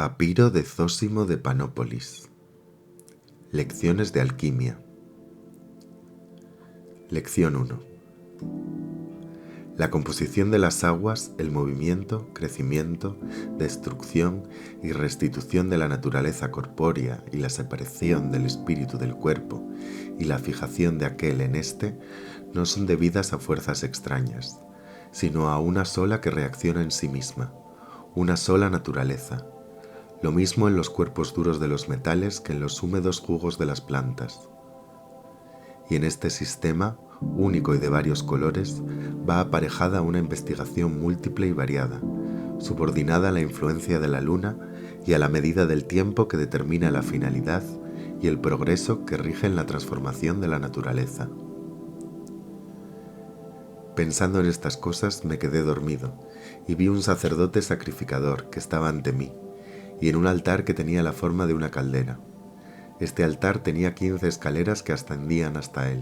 Papiro de Zósimo de Panópolis. Lecciones de alquimia. Lección 1. La composición de las aguas, el movimiento, crecimiento, destrucción y restitución de la naturaleza corpórea y la separación del espíritu del cuerpo y la fijación de aquel en éste no son debidas a fuerzas extrañas, sino a una sola que reacciona en sí misma, una sola naturaleza. Lo mismo en los cuerpos duros de los metales que en los húmedos jugos de las plantas. Y en este sistema, único y de varios colores, va aparejada una investigación múltiple y variada, subordinada a la influencia de la luna y a la medida del tiempo que determina la finalidad y el progreso que rigen la transformación de la naturaleza. Pensando en estas cosas me quedé dormido y vi un sacerdote sacrificador que estaba ante mí, y en un altar que tenía la forma de una caldera. Este altar tenía 15 escaleras que ascendían hasta él.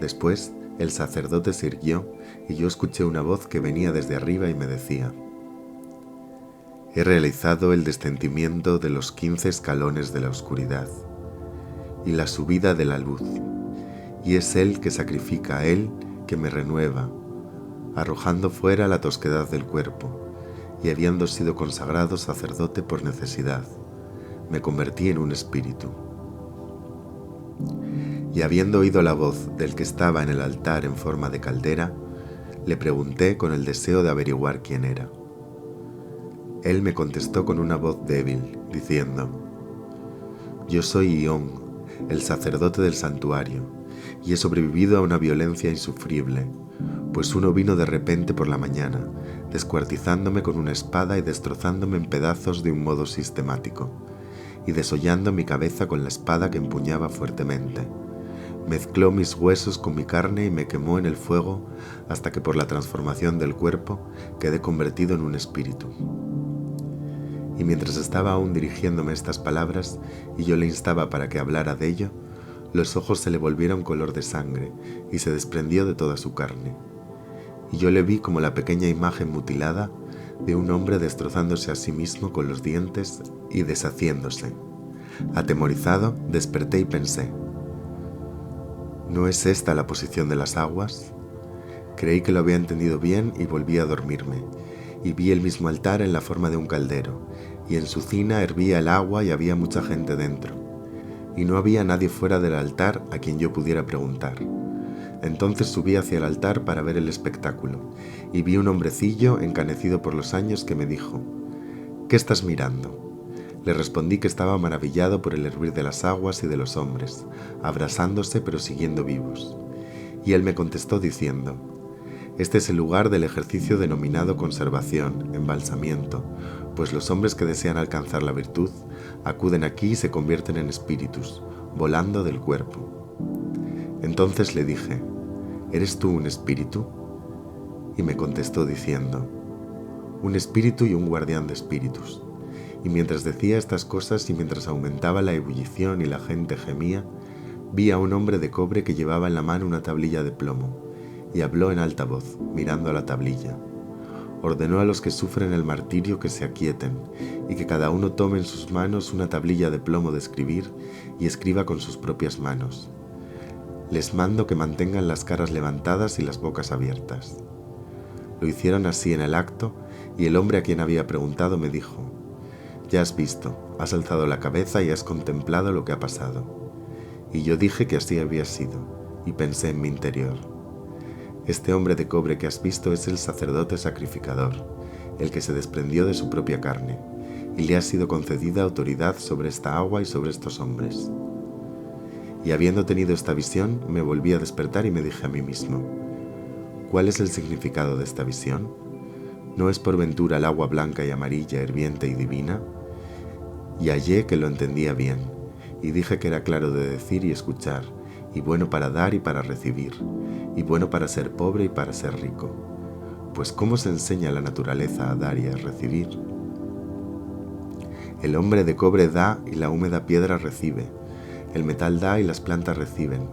Después, el sacerdote se irguió y yo escuché una voz que venía desde arriba y me decía: «He realizado el descendimiento de los 15 escalones de la oscuridad y la subida de la luz, y es él que sacrifica a él que me renueva, arrojando fuera la tosquedad del cuerpo, y habiendo sido consagrado sacerdote por necesidad, me convertí en un espíritu. Y habiendo oído la voz del que estaba en el altar en forma de caldera, le pregunté con el deseo de averiguar quién era. Él me contestó con una voz débil, diciendo: «Yo soy Ión, el sacerdote del santuario, y he sobrevivido a una violencia insufrible, pues uno vino de repente por la mañana, descuartizándome con una espada y destrozándome en pedazos de un modo sistemático, y desollando mi cabeza con la espada que empuñaba fuertemente. Mezcló mis huesos con mi carne y me quemó en el fuego hasta que por la transformación del cuerpo quedé convertido en un espíritu». Y mientras estaba aún dirigiéndome estas palabras y yo le instaba para que hablara de ello, los ojos se le volvieron color de sangre y se desprendió de toda su carne. Y yo le vi como la pequeña imagen mutilada de un hombre destrozándose a sí mismo con los dientes y deshaciéndose. Atemorizado, desperté y pensé: ¿no es esta la posición de las aguas? Creí que lo había entendido bien y volví a dormirme, y vi el mismo altar en la forma de un caldero, y en su cina hervía el agua y había mucha gente dentro, y no había nadie fuera del altar a quien yo pudiera preguntar. Entonces subí hacia el altar para ver el espectáculo, y vi un hombrecillo encanecido por los años que me dijo: «¿Qué estás mirando?». Le respondí que estaba maravillado por el hervir de las aguas y de los hombres, abrasándose pero siguiendo vivos. Y él me contestó diciendo: «Este es el lugar del ejercicio denominado conservación, embalsamiento, pues los hombres que desean alcanzar la virtud acuden aquí y se convierten en espíritus, volando del cuerpo». Entonces le dije: «¿Eres tú un espíritu?». Y me contestó diciendo: «Un espíritu y un guardián de espíritus». Y mientras decía estas cosas y mientras aumentaba la ebullición y la gente gemía, vi a un hombre de cobre que llevaba en la mano una tablilla de plomo, y habló en alta voz, mirando a la tablilla. Ordenó a los que sufren el martirio que se aquieten, y que cada uno tome en sus manos una tablilla de plomo de escribir y escriba con sus propias manos. Les mando que mantengan las caras levantadas y las bocas abiertas. Lo hicieron así en el acto, y el hombre a quien había preguntado me dijo: «Ya has visto, has alzado la cabeza y has contemplado lo que ha pasado». Y yo dije que así había sido, y pensé en mi interior: «Este hombre de cobre que has visto es el sacerdote sacrificador, el que se desprendió de su propia carne, y le ha sido concedida autoridad sobre esta agua y sobre estos hombres». Y habiendo tenido esta visión, me volví a despertar y me dije a mí mismo: «¿Cuál es el significado de esta visión? ¿No es por ventura el agua blanca y amarilla, hirviente y divina?». Y hallé que lo entendía bien, y dije que era claro de decir y escuchar, y bueno para dar y para recibir, y bueno para ser pobre y para ser rico. Pues ¿cómo se enseña la naturaleza a dar y a recibir? El hombre de cobre da y la húmeda piedra recibe, el metal da y las plantas reciben,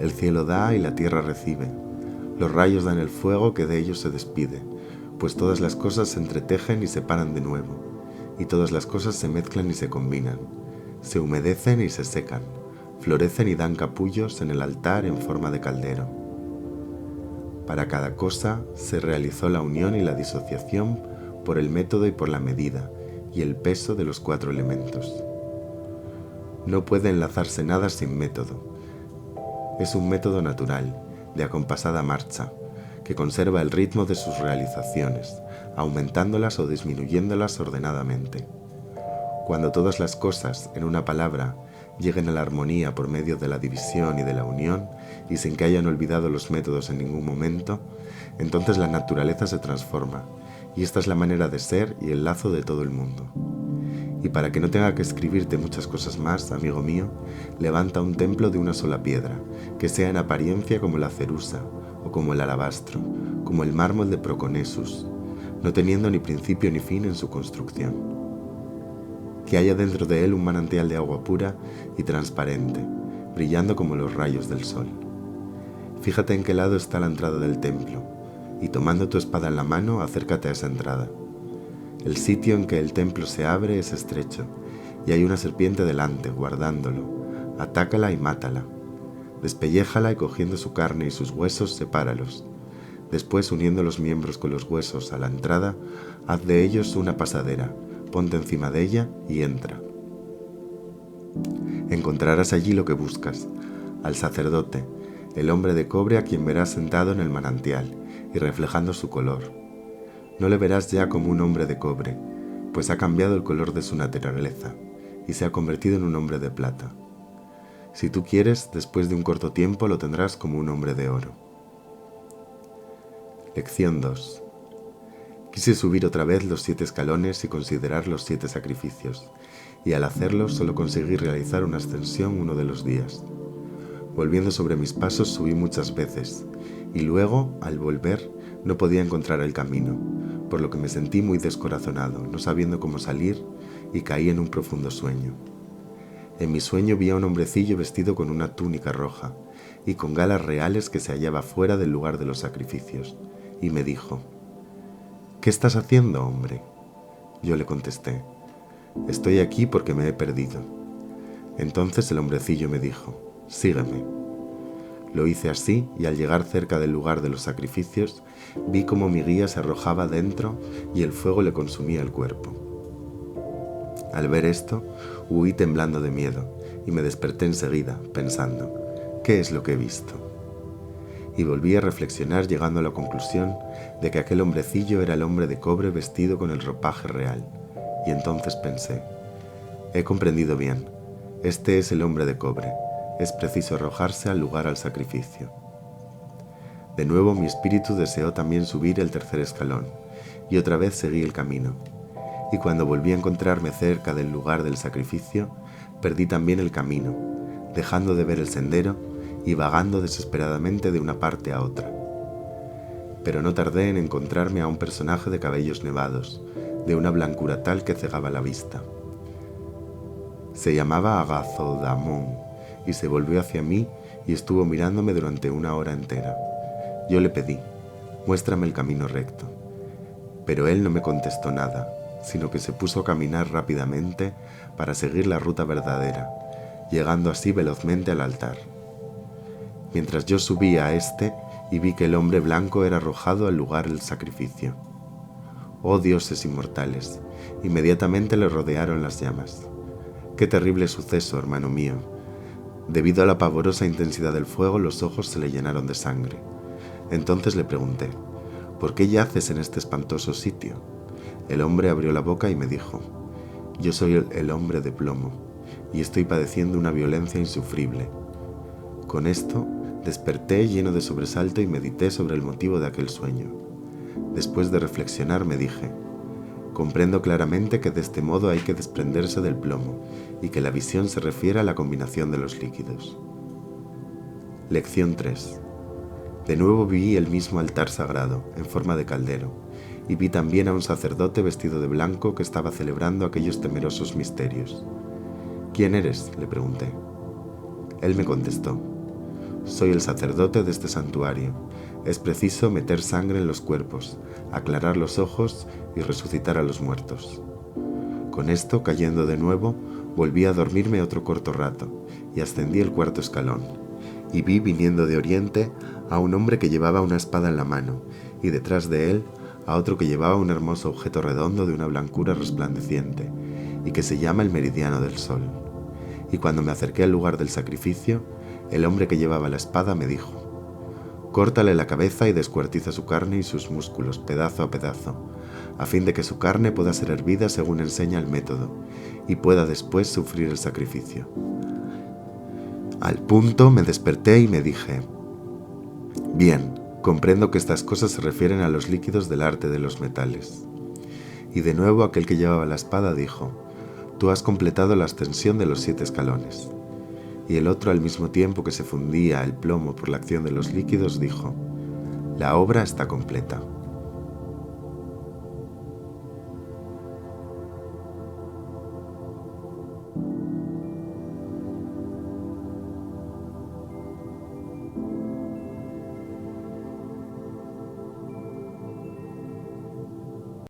el cielo da y la tierra recibe, los rayos dan el fuego que de ellos se despide, pues todas las cosas se entretejen y se paran de nuevo, y todas las cosas se mezclan y se combinan, se humedecen y se secan, florecen y dan capullos en el altar en forma de caldero. Para cada cosa se realizó la unión y la disociación por el método y por la medida y el peso de los 4 elementos. No puede enlazarse nada sin método. Es un método natural, de acompasada marcha, que conserva el ritmo de sus realizaciones, aumentándolas o disminuyéndolas ordenadamente. Cuando todas las cosas, en una palabra, lleguen a la armonía por medio de la división y de la unión, y sin que hayan olvidado los métodos en ningún momento, entonces la naturaleza se transforma, y esta es la manera de ser y el lazo de todo el mundo. Y para que no tenga que escribirte muchas cosas más, amigo mío, levanta un templo de una sola piedra, que sea en apariencia como la cerusa, o como el alabastro, como el mármol de Proconesus, no teniendo ni principio ni fin en su construcción. Que haya dentro de él un manantial de agua pura y transparente, brillando como los rayos del sol. Fíjate en qué lado está la entrada del templo, y tomando tu espada en la mano, acércate a esa entrada. El sitio en que el templo se abre es estrecho, y hay una serpiente delante, guardándolo. Atácala y mátala. Despelléjala y cogiendo su carne y sus huesos, sepáralos. Después, uniendo los miembros con los huesos a la entrada, haz de ellos una pasadera, ponte encima de ella y entra. Encontrarás allí lo que buscas, al sacerdote, el hombre de cobre a quien verás sentado en el manantial y reflejando su color. No le verás ya como un hombre de cobre, pues ha cambiado el color de su naturaleza y se ha convertido en un hombre de plata. Si tú quieres, después de un corto tiempo lo tendrás como un hombre de oro. Lección 2. Quise subir otra vez los 7 escalones y considerar los 7 sacrificios, y al hacerlo solo conseguí realizar una ascensión uno de los días. Volviendo sobre mis pasos subí muchas veces, y luego, al volver, no podía encontrar el camino, por lo que me sentí muy descorazonado, no sabiendo cómo salir, y caí en un profundo sueño. En mi sueño vi a un hombrecillo vestido con una túnica roja, y con galas reales que se hallaba fuera del lugar de los sacrificios, y me dijo: «¿Qué estás haciendo, hombre?». Yo le contesté: «Estoy aquí porque me he perdido». Entonces el hombrecillo me dijo: «Sígueme». Lo hice así, y al llegar cerca del lugar de los sacrificios, vi cómo mi guía se arrojaba dentro y el fuego le consumía el cuerpo. Al ver esto, huí temblando de miedo, y me desperté enseguida, pensando: «¿Qué es lo que he visto?». Y volví a reflexionar, llegando a la conclusión de que aquel hombrecillo era el hombre de cobre vestido con el ropaje real, y entonces pensé: «He comprendido bien, este es el hombre de cobre, es preciso arrojarse al lugar al sacrificio». De nuevo mi espíritu deseó también subir el 3er escalón, y otra vez seguí el camino, y cuando volví a encontrarme cerca del lugar del sacrificio, perdí también el camino, dejando de ver el sendero y vagando desesperadamente de una parte a otra. Pero no tardé en encontrarme a un personaje de cabellos nevados, de una blancura tal que cegaba la vista. Se llamaba Agazodamón, y se volvió hacia mí y estuvo mirándome durante 1 hora entera. Yo le pedí: «Muéstrame el camino recto». Pero él no me contestó nada, sino que se puso a caminar rápidamente para seguir la ruta verdadera, llegando así velozmente al altar. Mientras yo subía a este y vi que el hombre blanco era arrojado al lugar del sacrificio. ¡Oh dioses inmortales! Inmediatamente le rodearon las llamas. ¡Qué terrible suceso, hermano mío! Debido a la pavorosa intensidad del fuego, los ojos se le llenaron de sangre. Entonces le pregunté: «¿Por qué yaces en este espantoso sitio?». El hombre abrió la boca y me dijo: «Yo soy el hombre de plomo, y estoy padeciendo una violencia insufrible». Con esto, desperté lleno de sobresalto y medité sobre el motivo de aquel sueño. Después de reflexionar me dije: «Comprendo claramente que de este modo hay que desprenderse del plomo, y que la visión se refiere a la combinación de los líquidos». Lección 3. De nuevo vi el mismo altar sagrado, en forma de caldero, y vi también a un sacerdote vestido de blanco que estaba celebrando aquellos temerosos misterios. «¿Quién eres?», le pregunté. Él me contestó: «Soy el sacerdote de este santuario. Es preciso meter sangre en los cuerpos, aclarar los ojos y resucitar a los muertos». Con esto, cayendo de nuevo, volví a dormirme otro corto rato y ascendí el cuarto escalón. Y vi viniendo de oriente a un hombre que llevaba una espada en la mano y detrás de él a otro que llevaba un hermoso objeto redondo de una blancura resplandeciente y que se llama el meridiano del sol. Y cuando me acerqué al lugar del sacrificio, el hombre que llevaba la espada me dijo: «Córtale la cabeza y descuartiza su carne y sus músculos, pedazo a pedazo, a fin de que su carne pueda ser hervida según enseña el método, y pueda después sufrir el sacrificio». Al punto me desperté y me dije: «Bien, comprendo que estas cosas se refieren a los líquidos del arte de los metales». Y de nuevo aquel que llevaba la espada dijo: «Tú has completado la ascensión de los 7 escalones». Y el otro, al mismo tiempo que se fundía el plomo por la acción de los líquidos, dijo: «La obra está completa.